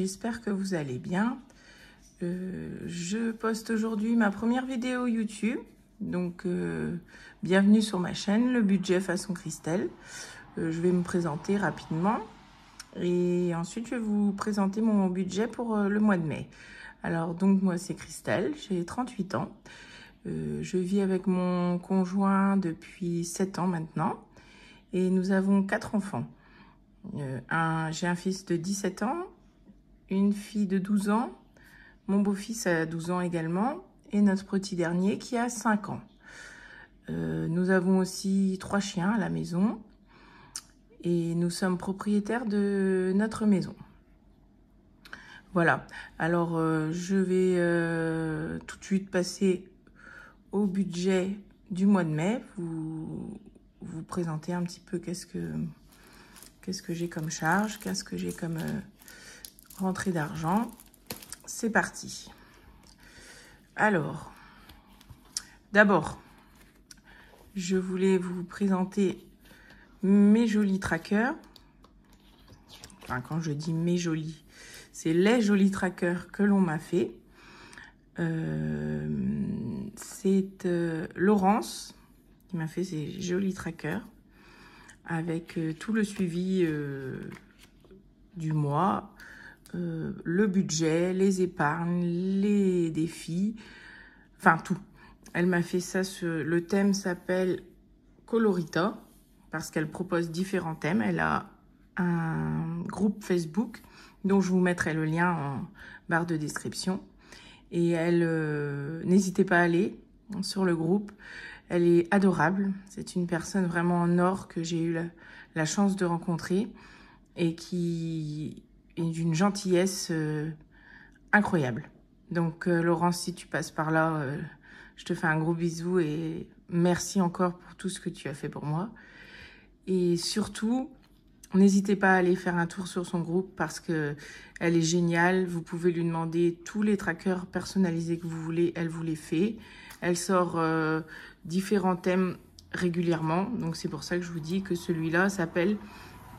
j'espère que vous allez bien. Je poste aujourd'hui ma première vidéo YouTube. Donc, bienvenue sur ma chaîne, le budget façon Christelle. Je vais me présenter rapidement. Et ensuite, je vais vous présenter mon budget pour le mois de mai. Alors, donc, moi, c'est Christelle, j'ai 38 ans. Je vis avec mon conjoint depuis 7 ans maintenant. Et nous avons 4 enfants. J'ai un fils de 17 ans, une fille de 12 ans, mon beau-fils a 12 ans également, et notre petit dernier qui a 5 ans. Nous avons aussi 3 chiens à la maison, et nous sommes propriétaires de notre maison. Voilà, alors je vais tout de suite passer au budget du mois de mai, vous présenter un petit peu qu'est-ce que j'ai comme charge, qu'est-ce que j'ai comme rentrée d'argent. C'est parti. Alors, d'abord, je voulais vous présenter mes jolis trackers. Enfin, quand je dis mes jolis, c'est les jolis trackers que l'on m'a fait. C'est Laurence qui m'a fait ces jolis trackers avec tout le suivi du mois, le budget, les épargnes, les défis, enfin tout. Elle m'a fait ça, le thème s'appelle Colorita, parce qu'elle propose différents thèmes. Elle a un groupe Facebook, dont je vous mettrai le lien en barre de description. Et n'hésitez pas à aller sur le groupe. Elle est adorable. C'est une personne vraiment en or que j'ai eu la chance de rencontrer et qui est d'une gentillesse incroyable. Donc, Laurence, si tu passes par là, je te fais un gros bisou et merci encore pour tout ce que tu as fait pour moi. Et surtout, n'hésitez pas à aller faire un tour sur son groupe parce que elle est géniale. Vous pouvez lui demander tous les trackers personnalisés que vous voulez. Elle vous les fait. Elle sort différents thèmes régulièrement. Donc, c'est pour ça que je vous dis que celui-là s'appelle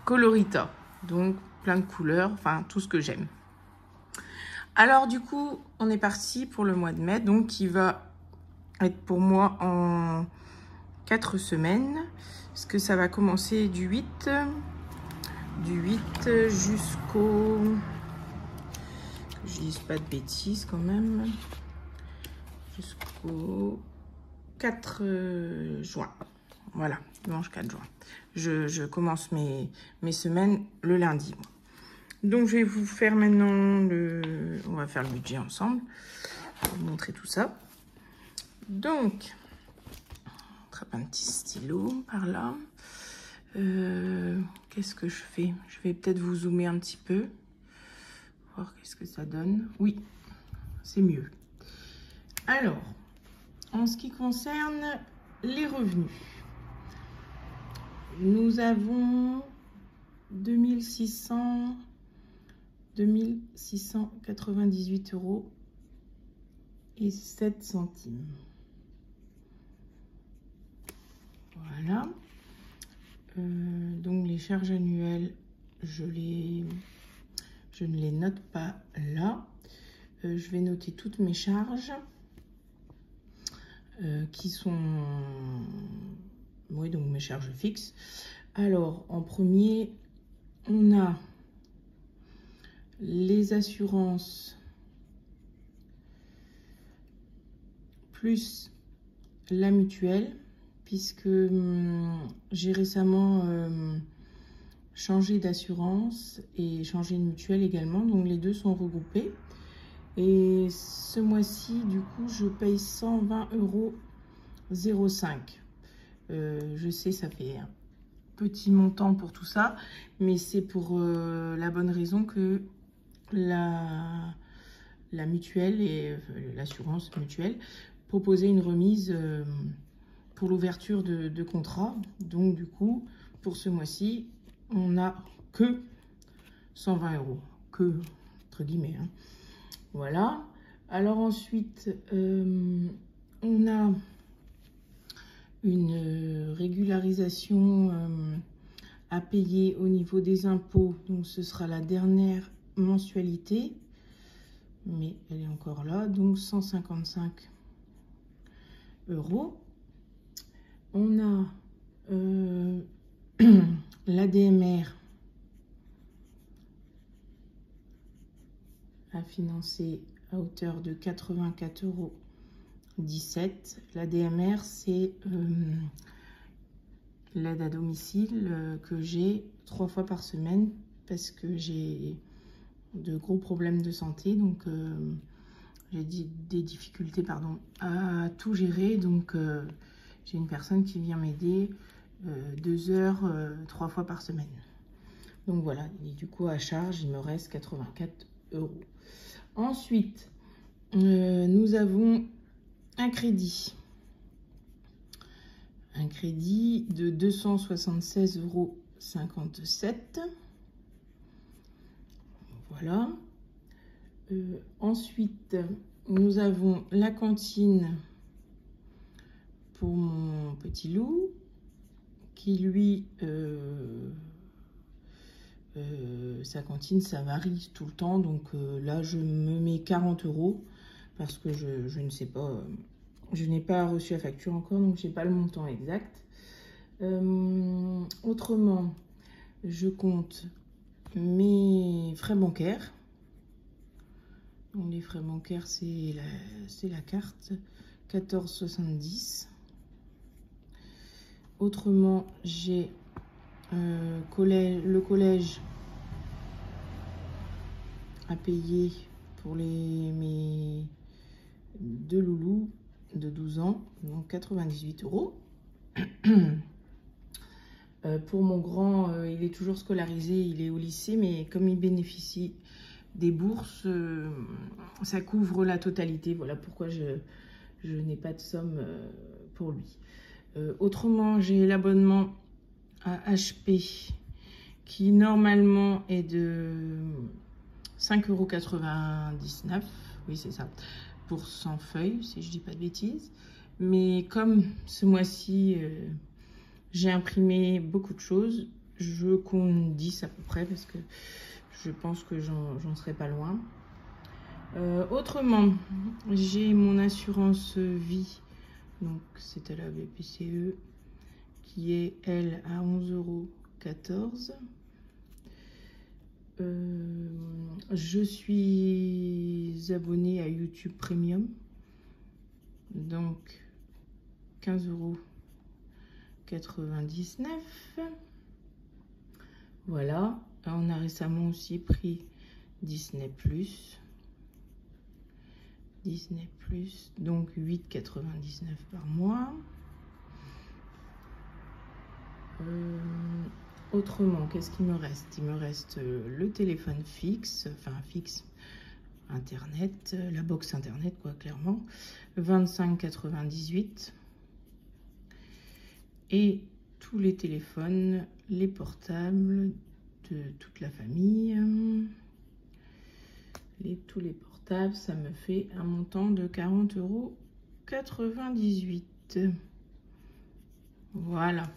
Colorita. Donc, plein de couleurs. Enfin, tout ce que j'aime. Alors, du coup, on est parti pour le mois de mai. Donc, qui va être pour moi en 4 semaines. Parce que ça va commencer du 8 jusqu'au... Je dise pas de bêtises quand même. Jusqu'au 4 juin. Voilà, dimanche 4 juin. Je commence mes semaines le lundi. Donc, je vais vous faire maintenant on va faire le budget ensemble. Je vais vous montrer tout ça. Donc, on attrape un petit stylo par là. Qu'est-ce que je fais? Je vais peut-être vous zoomer un petit peu. Voir qu'est-ce que ça donne. Oui, c'est mieux. Alors, en ce qui concerne les revenus, nous avons 2698 € et 7 centimes. Voilà. Donc les charges annuelles, je ne les note pas là. Je vais noter toutes mes charges qui sont, oui, donc mes charges fixes. Alors en premier, on a les assurances plus la mutuelle, puisque j'ai récemment changé d'assurance et changé de mutuelle également. Donc, les deux sont regroupés. Et ce mois-ci, du coup, je paye 120,05 €. Je sais, ça fait un petit montant pour tout ça, mais c'est pour la bonne raison que la mutuelle et l'assurance mutuelle proposaient une remise pour l'ouverture de contrat. Donc, du coup, pour ce mois-ci, on n'a que 120 €. Que, entre guillemets. Hein. Voilà. Alors ensuite, on a une régularisation à payer au niveau des impôts. Donc, ce sera la dernière mensualité, mais elle est encore là, donc 155 €. On a l'ADMR à financer à hauteur de 84,17 €. L'ADMR, c'est l'aide à domicile que j'ai 3 fois par semaine parce que j'ai de gros problèmes de santé, donc j'ai des difficultés à tout gérer, donc j'ai une personne qui vient m'aider 2 heures 3 fois par semaine. Donc voilà, et du coup à charge il me reste 84 €. Ensuite nous avons un crédit de 276,57 €. Voilà. Ensuite, nous avons la cantine pour mon petit loup, qui lui, sa cantine, ça varie tout le temps. Donc là, je me mets 40 € parce que je ne sais pas, je n'ai pas reçu la facture encore, donc je n'ai pas le montant exact. Autrement, je compte mes frais bancaires. Donc les frais bancaires, c'est la carte 14,70 €. Autrement, j'ai le collège à payer pour mes 2 loulous de 12 ans, donc 98 €. Pour mon grand, il est toujours scolarisé, il est au lycée, mais comme il bénéficie des bourses, ça couvre la totalité. Voilà pourquoi je n'ai pas de somme pour lui. Autrement, j'ai l'abonnement à HP qui normalement est de 5,99 €. Oui, c'est ça, pour 100 feuilles, si je dis pas de bêtises. Mais comme ce mois-ci, j'ai imprimé beaucoup de choses, je compte 10 à peu près parce que je pense que j'en serai pas loin. Autrement, j'ai mon assurance vie, donc c'est à la BPCE, qui est elle à 11,14 €. Je suis abonnée à YouTube Premium, donc 15,99 €. Voilà, on a récemment aussi pris Disney+, donc 8,99 € par mois. Autrement, qu'est-ce qu'il me reste? Il me reste le téléphone fixe, internet, la box internet quoi, clairement, 25,98 €. Et tous les téléphones, les portables de toute la famille, tous les portables, ça me fait un montant de 40,98 €. Voilà.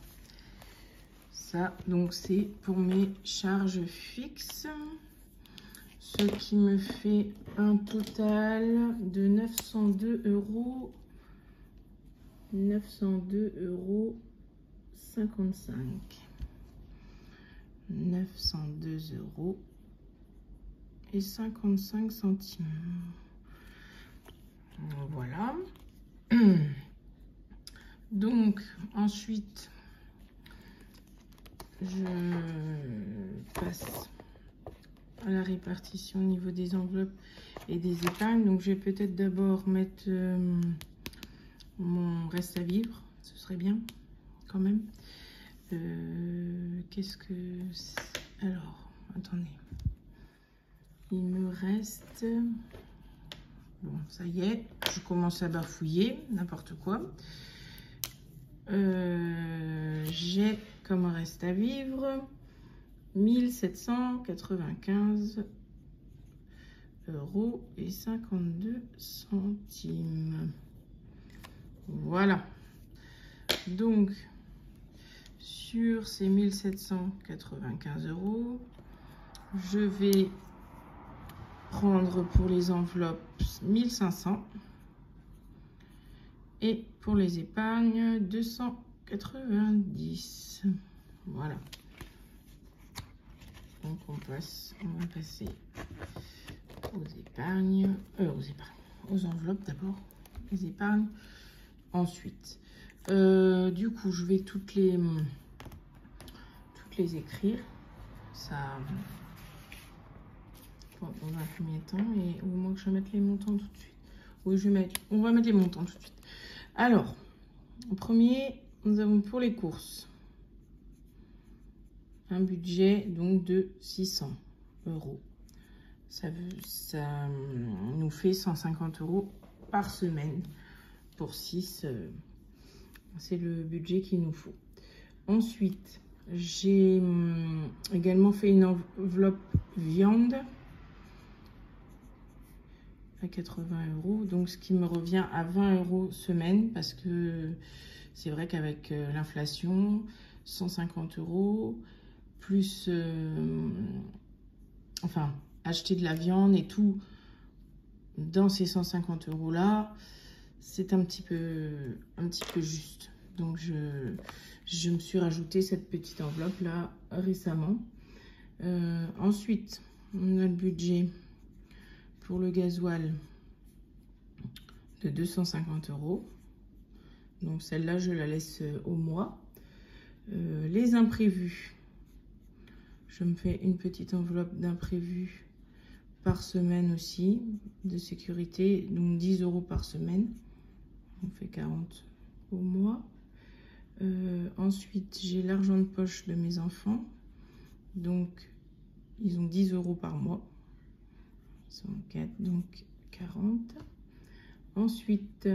Ça, donc, c'est pour mes charges fixes. Ce qui me fait un total de 902 €. 902,55 €. 902,55 €. Voilà. Donc, ensuite, je passe à la répartition au niveau des enveloppes et des épargnes. Donc, je vais peut-être d'abord mettre mon reste à vivre. Ce serait bien, quand même. Qu'est-ce que... Alors, attendez. Il me reste... Bon, ça y est, je commence à bafouiller, n'importe quoi. J'ai comme reste à vivre 1795,52 €. Voilà. Donc, sur ces 1795 €, je vais prendre pour les enveloppes 1500 et pour les épargnes 290. Voilà. Donc on va passer aux enveloppes d'abord, les épargnes ensuite. Du coup, je vais toutes les écrire. Ça, dans un premier temps, et au moins que je mette les montants tout de suite. Oui, on va mettre les montants tout de suite. Alors, en premier, nous avons pour les courses un budget donc de 600 €. Ça nous fait 150 € par semaine pour 6. C'est le budget qu'il nous faut. Ensuite, j'ai également fait une enveloppe viande à 80 €, donc ce qui me revient à 20 € semaine, parce que c'est vrai qu'avec l'inflation, 150 € plus enfin acheter de la viande et tout dans ces 150 € là, c'est un petit peu juste. Donc je me suis rajouté cette petite enveloppe là récemment. Ensuite, on a le budget pour le gasoil de 250 €. Donc celle-là, je la laisse au mois. Les imprévus, je me fais une petite enveloppe d'imprévus par semaine aussi, de sécurité, donc 10 € par semaine. On fait 40 au mois. Ensuite, j'ai l'argent de poche de mes enfants. Donc, ils ont 10 € par mois. 104, donc 40. Ensuite,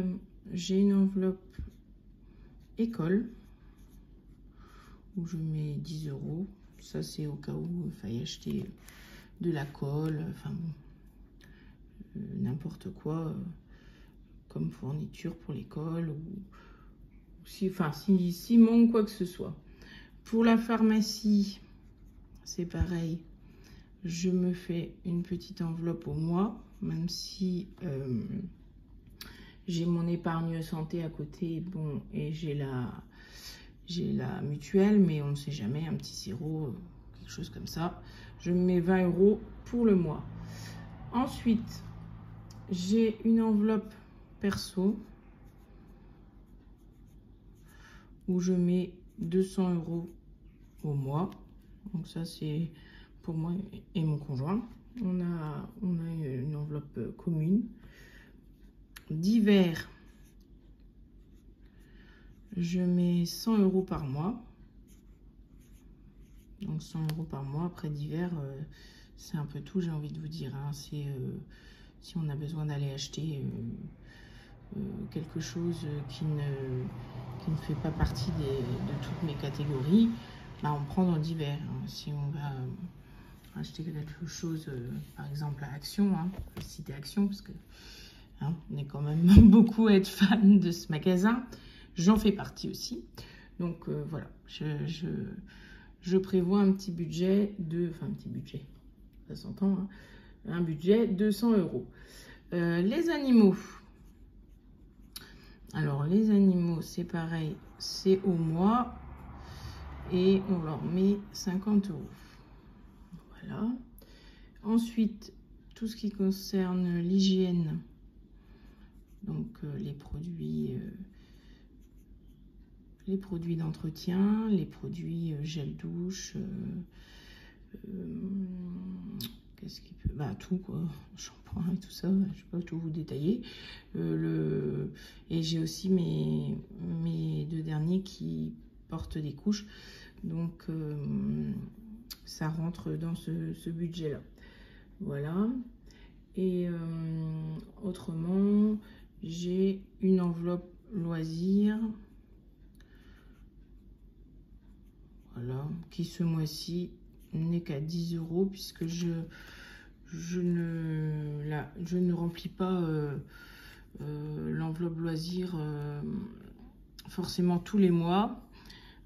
j'ai une enveloppe école où je mets 10 €. Ça, c'est au cas où il faille acheter de la colle, enfin bon, n'importe quoi comme fourniture pour l'école, ou si manque quoi que ce soit. Pour la pharmacie, c'est pareil. Je me fais une petite enveloppe au mois, même si j'ai mon épargne santé à côté, bon, et j'ai la mutuelle, mais on ne sait jamais, un petit sirop, quelque chose comme ça. Je mets 20 € pour le mois. Ensuite, j'ai une enveloppe perso où je mets 200 € au mois. Donc ça, c'est pour moi et mon conjoint. On a une enveloppe commune. Divers, je mets 100 € par mois. Donc 100 € par mois. Après divers, c'est un peu tout, j'ai envie de vous dire. Hein. C'est si on a besoin d'aller acheter quelque chose qui ne fait pas partie de toutes mes catégories, bah on prend dans divers. Hein. Si on va acheter quelque chose, par exemple à Action, hein, je vais citer Action parce que hein, on est quand même beaucoup à être fan de ce magasin. J'en fais partie aussi. Donc voilà, je prévois un petit budget un petit budget, ça s'entend, hein, un budget de 100 €. Les animaux. Alors les animaux, c'est pareil, c'est au mois et on leur met 50 €. Voilà. Ensuite, tout ce qui concerne l'hygiène, donc les produits d'entretien, les produits gel douche, qu'est-ce qui peut, bah tout quoi, shampoing et tout ça, je vais pas tout vous détailler. Et j'ai aussi mes deux derniers qui portent des couches, donc ça rentre dans ce budget là. Voilà. Et autrement, j'ai une enveloppe loisirs, voilà, qui ce mois-ci n'est qu'à 10 € puisque je ne remplis pas l'enveloppe loisirs forcément tous les mois.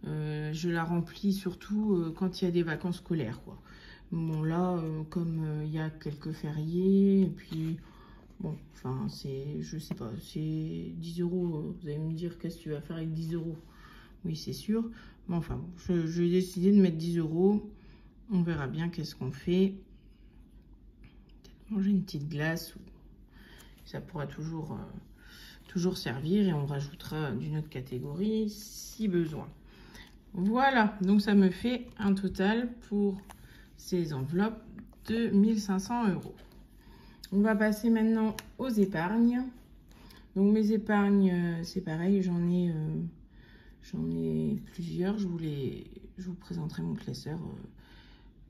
Je la remplis surtout quand il y a des vacances scolaires, quoi. Bon, là, comme il y a quelques fériés, et puis, bon, enfin, c'est, je sais pas, c'est 10 euros. Vous allez me dire, qu'est-ce que tu vas faire avec 10 euros? Oui, c'est sûr. Mais enfin, bon, je vais décider de mettre 10 euros. On verra bien qu'est-ce qu'on fait. Peut-être manger une petite glace. Ça pourra toujours, toujours servir. Et on rajoutera d'une autre catégorie si besoin. Voilà, donc ça me fait un total pour ces enveloppes de 1500 euros. On va passer maintenant aux épargnes. Donc mes épargnes, c'est pareil, j'en ai plusieurs. Je vous présenterai mon classeur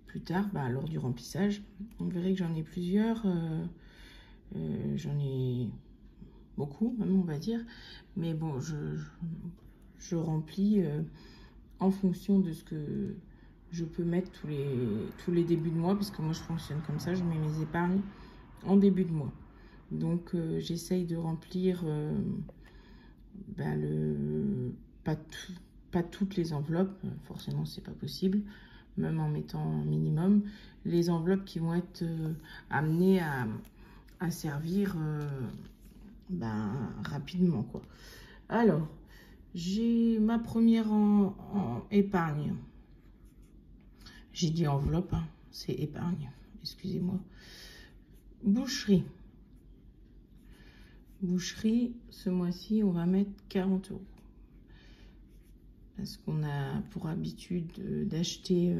plus tard, lors du remplissage. Vous verrez que j'en ai plusieurs. J'en ai beaucoup, même on va dire. Mais bon, je remplis en fonction de ce que je peux mettre tous les débuts de mois, parce que moi je fonctionne comme ça, je mets mes épargnes en début de mois. Donc j'essaye de remplir pas toutes les enveloppes, forcément c'est pas possible, même en mettant un minimum, les enveloppes qui vont être amenées à servir rapidement, quoi. Alors, j'ai ma première en épargne. J'ai dit enveloppe, hein, c'est épargne, excusez-moi. Boucherie. Boucherie, ce mois-ci, on va mettre 40 euros. Parce qu'on a pour habitude d'acheter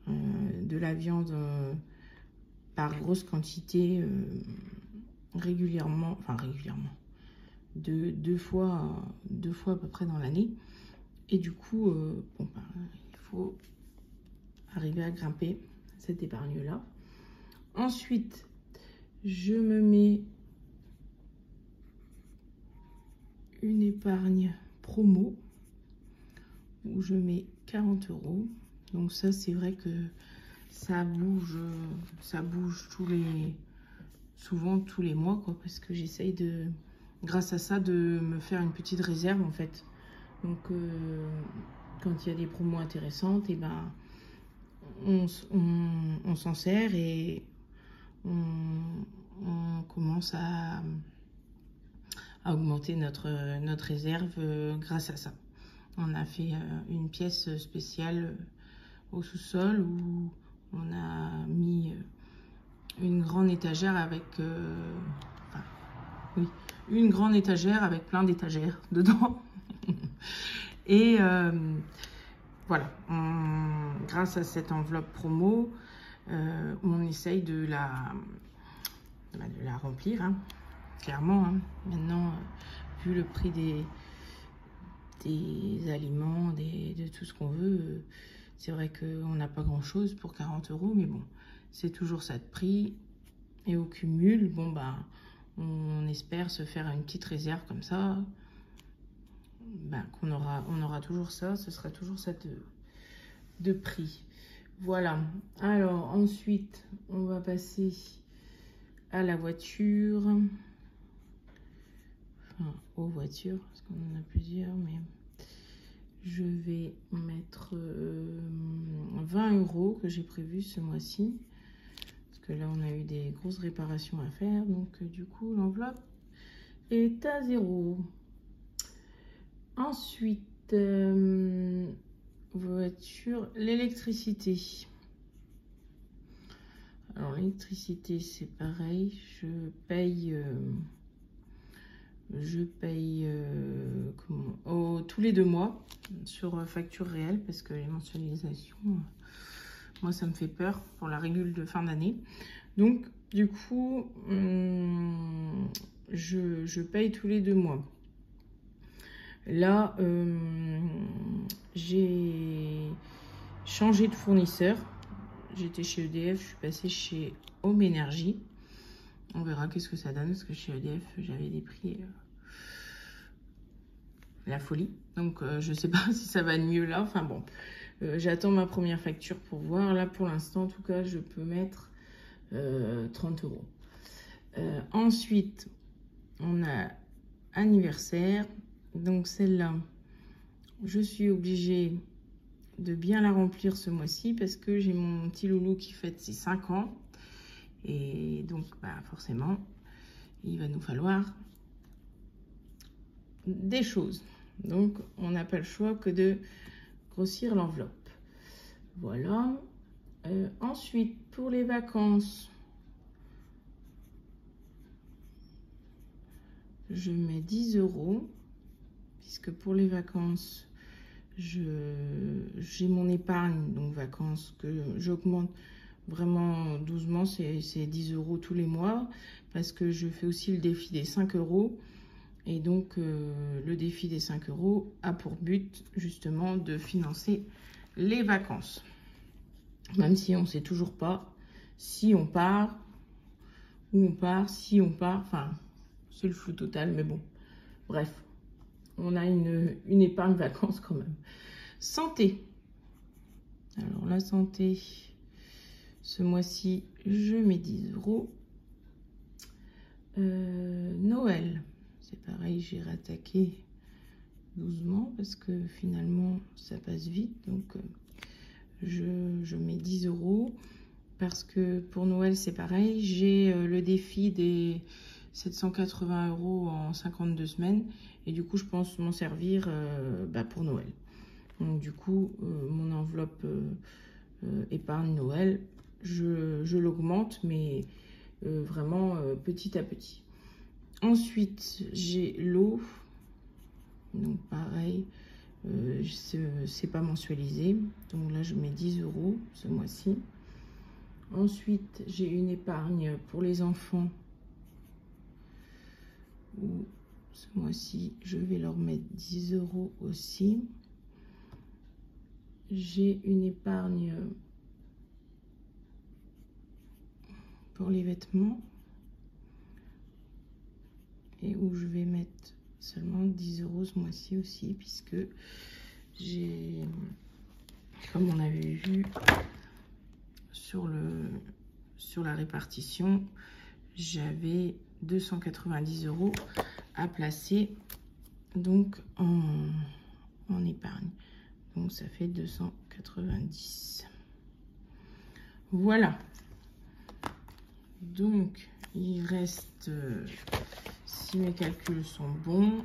de la viande par grosse quantité régulièrement, enfin régulièrement, deux fois à peu près dans l'année. Et du coup, il faut arriver à grimper cette épargne-là. Ensuite, je me mets une épargne promo où je mets 40 euros. Donc ça, c'est vrai que ça bouge souvent tous les mois, quoi, parce que j'essaye de, grâce à ça, de me faire une petite réserve en fait. Donc quand il y a des promos intéressantes, et on s'en sert et on commence à augmenter notre réserve grâce à ça. On a fait une pièce spéciale au sous-sol où on a mis une grande étagère avec une grande étagère avec plein d'étagères dedans. Et voilà, grâce à cette enveloppe promo, on essaye de la remplir, hein, clairement. Hein. Maintenant, vu le prix des aliments, de tout ce qu'on veut, c'est vrai qu'on n'a pas grand chose pour 40 euros, mais bon, c'est toujours ça de prix. Et au cumul, bon, on espère se faire une petite réserve comme ça, on aura toujours ça, ce sera toujours ça de prix. Voilà. Alors ensuite, on va passer à la voiture, enfin aux voitures, parce qu'on en a plusieurs, mais je vais mettre 20 euros que j'ai prévu ce mois-ci. Parce que là, on a eu des grosses réparations à faire. Donc, du coup, l'enveloppe est à 0. Ensuite, voiture, l'électricité. Alors, l'électricité, c'est pareil. Je paye tous les 2 mois sur facture réelle, parce que les mensualisations, moi ça me fait peur pour la régule de fin d'année. Donc du coup je paye tous les 2 mois. Là j'ai changé de fournisseur. J'étais chez EDF, je suis passée chez Home Energy. On verra qu'est-ce que ça donne, parce que chez EDF, j'avais des prix la folie. Donc, je sais pas si ça va être mieux là. Enfin bon, j'attends ma première facture pour voir. Là, pour l'instant, en tout cas, je peux mettre 30 euros. Ensuite, on a anniversaire. Donc, celle-là, je suis obligée de bien la remplir ce mois-ci parce que j'ai mon petit loulou qui fête ses 5 ans. Et donc, bah, forcément, il va nous falloir des choses. Donc, on n'a pas le choix que de grossir l'enveloppe. Voilà. Ensuite, pour les vacances, je mets 10 €, puisque pour les vacances, j'ai mon épargne, donc vacances, que j'augmente vraiment doucement, c'est 10 € tous les mois, parce que je fais aussi le défi des 5 €. Et donc, le défi des 5 € a pour but, justement, de financer les vacances. Même si on ne sait toujours pas si on part, où on part, si on part, enfin, c'est le flou total, mais bon, bref, on a une épargne vacances quand même. Santé. Alors, la santé, ce mois-ci, je mets 10 €. Noël, c'est pareil, j'ai rattaqué doucement parce que finalement, ça passe vite. Donc, je mets 10 € parce que pour Noël, c'est pareil. J'ai le défi des 780 € en 52 semaines. Et du coup, je pense m'en servir pour Noël. Donc, du coup, mon enveloppe épargne Noël, je l'augmente, mais vraiment petit à petit. Ensuite, j'ai l'eau. Donc, pareil, c'est pas mensualisé. Donc là, je mets 10 € ce mois-ci. Ensuite, j'ai une épargne pour les enfants. Où ce mois-ci, je vais leur mettre 10 € aussi. J'ai une épargne pour les vêtements. Et où je vais mettre seulement 10 € ce mois-ci aussi, puisque j'ai, comme on avait vu sur la répartition, j'avais 290 € à placer donc en épargne. Donc ça fait 290. Voilà. Donc il reste, si mes calculs sont bons,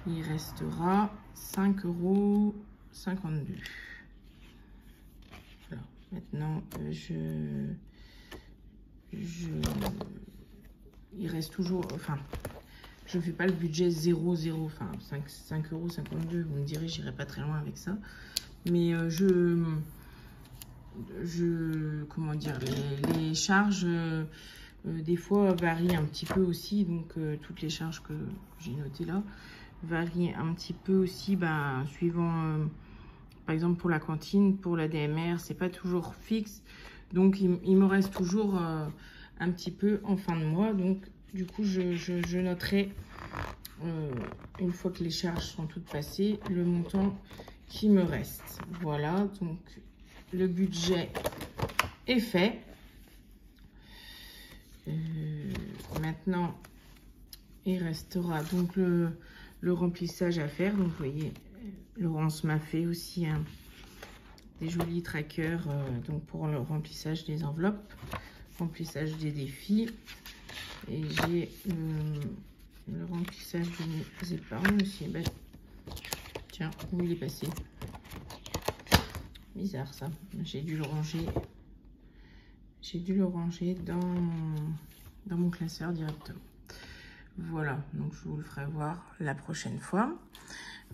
il restera 5,52 €. Alors, maintenant, il reste toujours, enfin, je ne fais pas le budget 0,0, enfin 5,52 €, vous me direz, j'irai pas très loin avec ça. Mais comment dire, les charges, des fois, varient un petit peu aussi. Donc, toutes les charges que j'ai notées là varient un petit peu aussi, suivant, par exemple, pour la cantine, pour la DMR, c'est pas toujours fixe. Donc, il me reste toujours un petit peu en fin de mois. Donc, du coup, je noterai, une fois que les charges sont toutes passées, le montant qui me reste. Voilà, donc le budget est fait. Maintenant, il restera donc le remplissage à faire. Donc, vous voyez, Laurence m'a fait aussi des jolis trackers donc pour le remplissage des enveloppes, remplissage des défis. Et j'ai le remplissage de mes épargnes aussi. Ben, tiens, où il est passé? Bizarre ça. J'ai dû le ranger. J'ai dû le ranger dans mon classeur directement. Voilà, donc je vous le ferai voir la prochaine fois.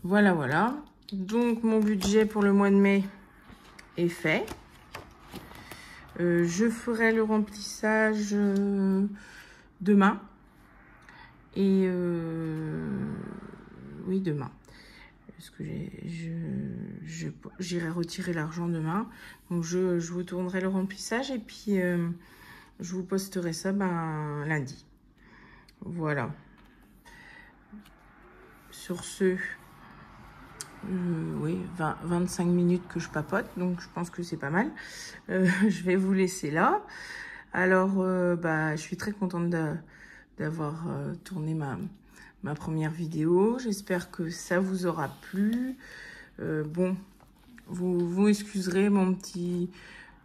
Voilà, voilà. Donc mon budget pour le mois de mai est fait. Je ferai le remplissage demain. Et oui, demain. Parce que j'irai retirer l'argent demain. Donc je vous tournerai le remplissage et puis je vous posterai ça lundi. Voilà. Sur ce, oui, 25 minutes que je papote, donc je pense que c'est pas mal. Je vais vous laisser là. Alors, je suis très contente d'avoir tourné ma première vidéo. J'espère que ça vous aura plu. Bon, vous excuserez mon petit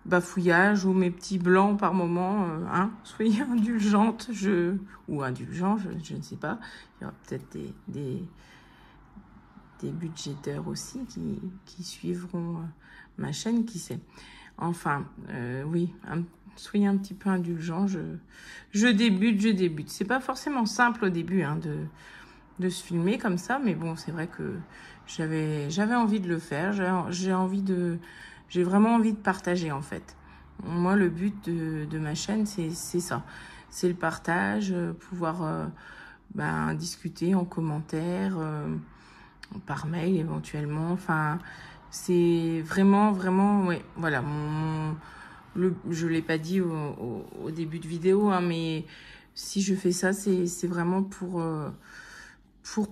bafouillage ou mes petits blancs par moment, hein, soyez indulgente, ou indulgent, je ne sais pas. Il y aura peut-être des budgétaires aussi qui suivront ma chaîne, qui sait. Enfin, oui, soyez un petit peu indulgents. Je débute. C'est pas forcément simple au début hein, de se filmer comme ça, mais bon, c'est vrai que j'avais envie de le faire. J'ai vraiment envie de partager en fait. Moi, le but de ma chaîne, c'est ça. C'est le partage, pouvoir discuter en commentaire, par mail éventuellement. Enfin, c'est vraiment, ouais, voilà. Je l'ai pas dit au début de vidéo, hein, mais si je fais ça, c'est vraiment pour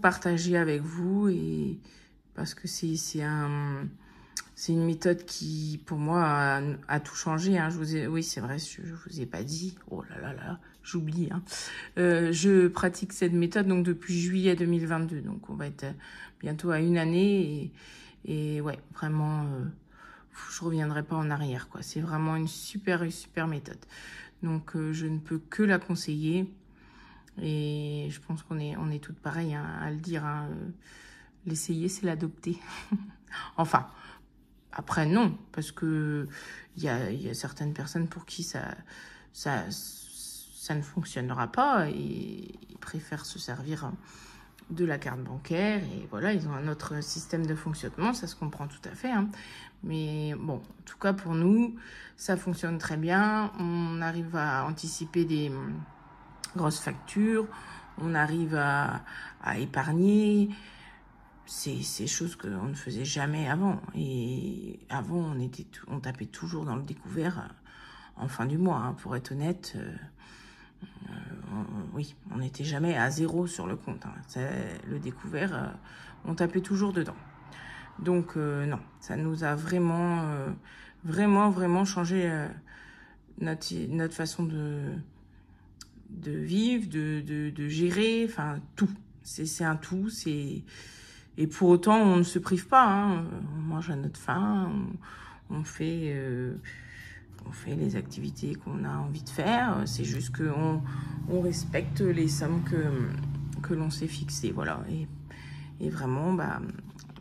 partager avec vous et parce que c'est une méthode qui, pour moi, a tout changé. Hein. Oui, c'est vrai, je vous ai pas dit. Oh là là là, j'oublie. Hein. Je pratique cette méthode donc depuis juillet 2022. Donc, on va être bientôt à 1 année. Et ouais, vraiment, je reviendrai pas en arrière, quoi. C'est vraiment une super méthode. Donc, je ne peux que la conseiller. Et je pense qu'on est toutes pareilles hein, à le dire. Hein. L'essayer, c'est l'adopter. Enfin... Après, non, parce que il y a certaines personnes pour qui ça ne fonctionnera pas et ils préfèrent se servir de la carte bancaire et voilà, ils ont un autre système de fonctionnement, ça se comprend tout à fait. Hein. Mais bon, en tout cas pour nous, ça fonctionne très bien. On arrive à anticiper des grosses factures, on arrive à épargner. C'est choses qu'on ne faisait jamais avant. Et avant, on tapait toujours dans le découvert en fin du mois. Hein, pour être honnête, oui, on n'était jamais à 0 sur le compte. Hein. Le découvert, on tapait toujours dedans. Donc, non, ça nous a vraiment changé notre façon de vivre, de gérer, enfin, tout. C'est un tout, Et pour autant, on ne se prive pas. Hein. On mange à notre faim, on fait les activités qu'on a envie de faire. C'est juste qu'on respecte les sommes que l'on s'est fixées. Voilà. Et vraiment,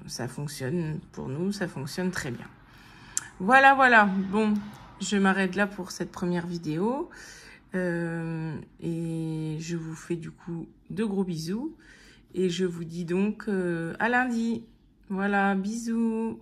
ça fonctionne pour nous, ça fonctionne très bien. Voilà. Bon, je m'arrête là pour cette première vidéo. Et je vous fais du coup de gros bisous. Et je vous dis donc à lundi. Voilà, bisous.